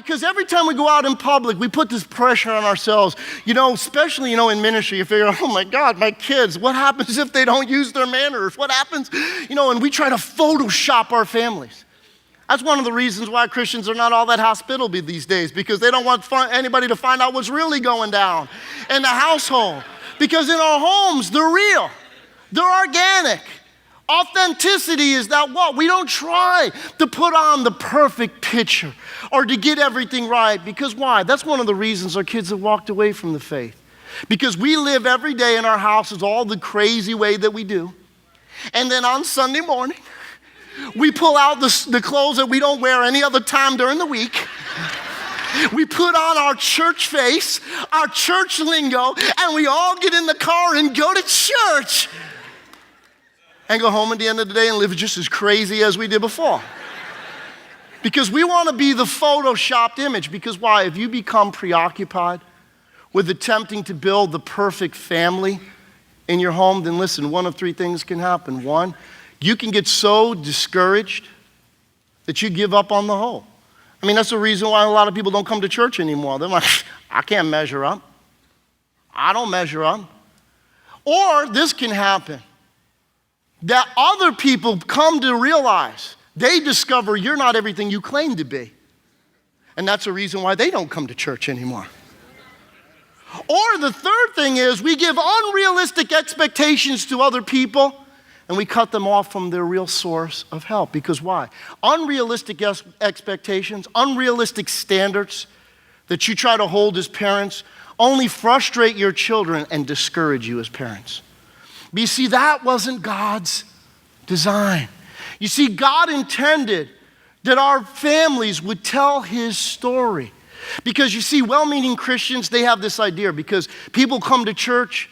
Because every time we go out in public, we put this pressure on ourselves, especially, in ministry. You figure, oh my God, my kids, what happens if they don't use their manners? What happens? And we try to Photoshop our families. That's one of the reasons why Christians are not all that hospitable these days, because they don't want anybody to find out what's really going down in the household. Because in our homes, they're real. They're organic. Authenticity is that what? We don't try to put on the perfect picture or to get everything right. Because why? That's one of the reasons our kids have walked away from the faith. Because we live every day in our houses all the crazy way that we do. And then on Sunday morning, we pull out the clothes that we don't wear any other time during the week. We put on our church face, our church lingo, and we all get in the car and go to church. And go home at the end of the day and live just as crazy as we did before. Because we want to be the photoshopped image. Because why? If you become preoccupied with attempting to build the perfect family in your home, then listen, one of three things can happen. One, you can get so discouraged that you give up on the whole. I mean, that's the reason why a lot of people don't come to church anymore. They're like, I can't measure up. I don't measure up. Or this can happen, that other people come to realize, they discover you're not everything you claim to be. And that's the reason why they don't come to church anymore. Or the third thing is we give unrealistic expectations to other people and we cut them off from their real source of help. Because why? Unrealistic expectations, unrealistic standards that you try to hold as parents only frustrate your children and discourage you as parents. But you see, that wasn't God's design. You see, God intended that our families would tell His story. Because you see, well-meaning Christians, they have this idea because people come to church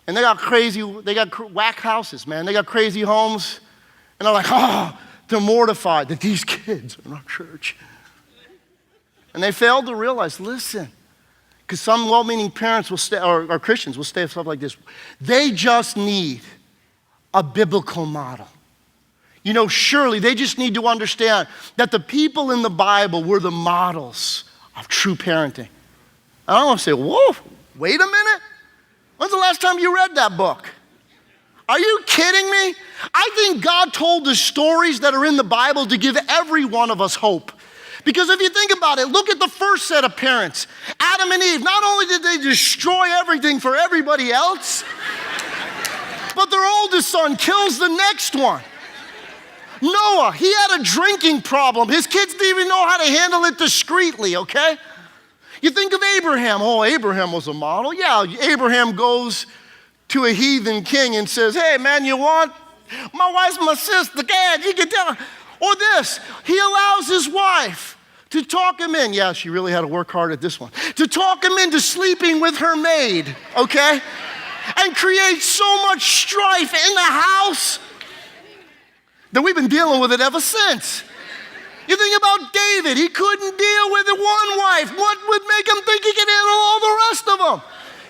and they got whack houses, man. They got crazy homes. And they're like, they're mortified that these kids are in our church. And they failed to realize, listen, because some well-meaning parents will say, or Christians will say stuff like this, they just need a biblical model. Surely they just need to understand that the people in the Bible were the models of true parenting. I don't want to say, whoa, wait a minute. When's the last time you read that book? Are you kidding me? I think God told the stories that are in the Bible to give every one of us hope. Because if you think about it, look at the first set of parents. Adam and Eve, not only did they destroy everything for everybody else, but their oldest son kills the next one. Noah, he had a drinking problem. His kids didn't even know how to handle it discreetly, okay? You think of Abraham. Oh, Abraham was a model. Yeah, Abraham goes to a heathen king and says, hey, man, you want? My wife's my sister, Dad, you can tell her. Or this, he allows his wife to talk him in. Yeah, she really had to work hard at this one. To talk him into sleeping with her maid, okay? And create so much strife in the house that we've been dealing with it ever since. You think about David. He couldn't deal with the one wife. What would make him think he could handle all the rest of them?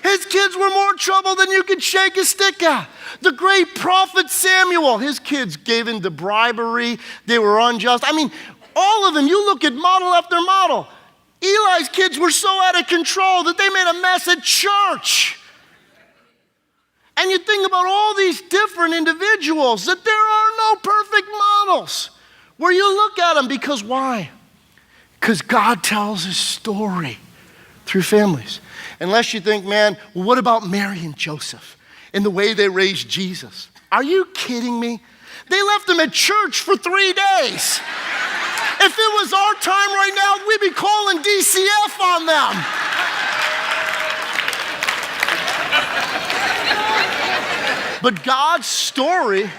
His kids were more trouble than you could shake a stick at. The great prophet Samuel, his kids gave into bribery. They were unjust. I mean, all of them, you look at model after model. Eli's kids were so out of control that they made a mess at church. And you think about all these different individuals, that there are no perfect models where you look at them. Because why? Because God tells His story through families. Unless you think, man, well, what about Mary and Joseph and the way they raised Jesus? Are you kidding me? They left him at church for 3 days. If it was our time right now, we'd be calling DCF on them. But God's story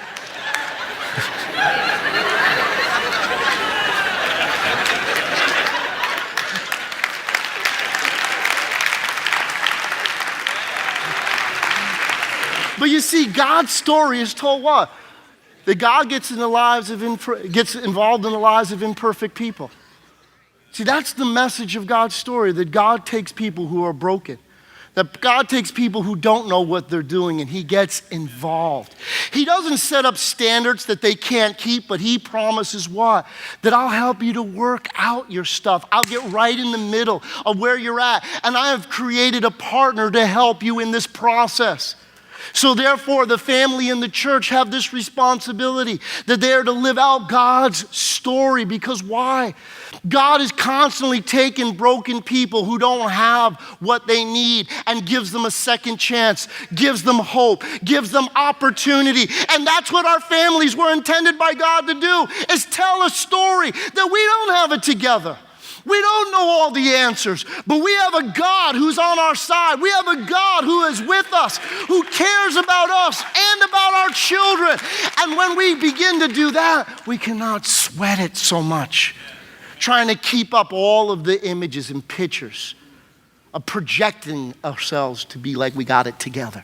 But you see, God's story is told what? That God gets involved in the lives of imperfect people. See, that's the message of God's story, that God takes people who are broken, That God takes people who don't know what they're doing and he gets involved. He doesn't set up standards that they can't keep, but he promises what? That I'll help you to work out your stuff. I'll get right in the middle of where you're at. And I have created a partner to help you in this process. So therefore, the family and the church have this responsibility that they are to live out God's story. Because why? God is constantly taking broken people who don't have what they need and gives them a second chance, gives them hope, gives them opportunity. And that's what our families were intended by God to do, is tell a story that we don't have it together. We don't know all the answers, but we have a God who's on our side. We have a God who is with us, who cares about us and about our children. And when we begin to do that, we cannot sweat it so much, trying to keep up all of the images and pictures of projecting ourselves to be like we got it together.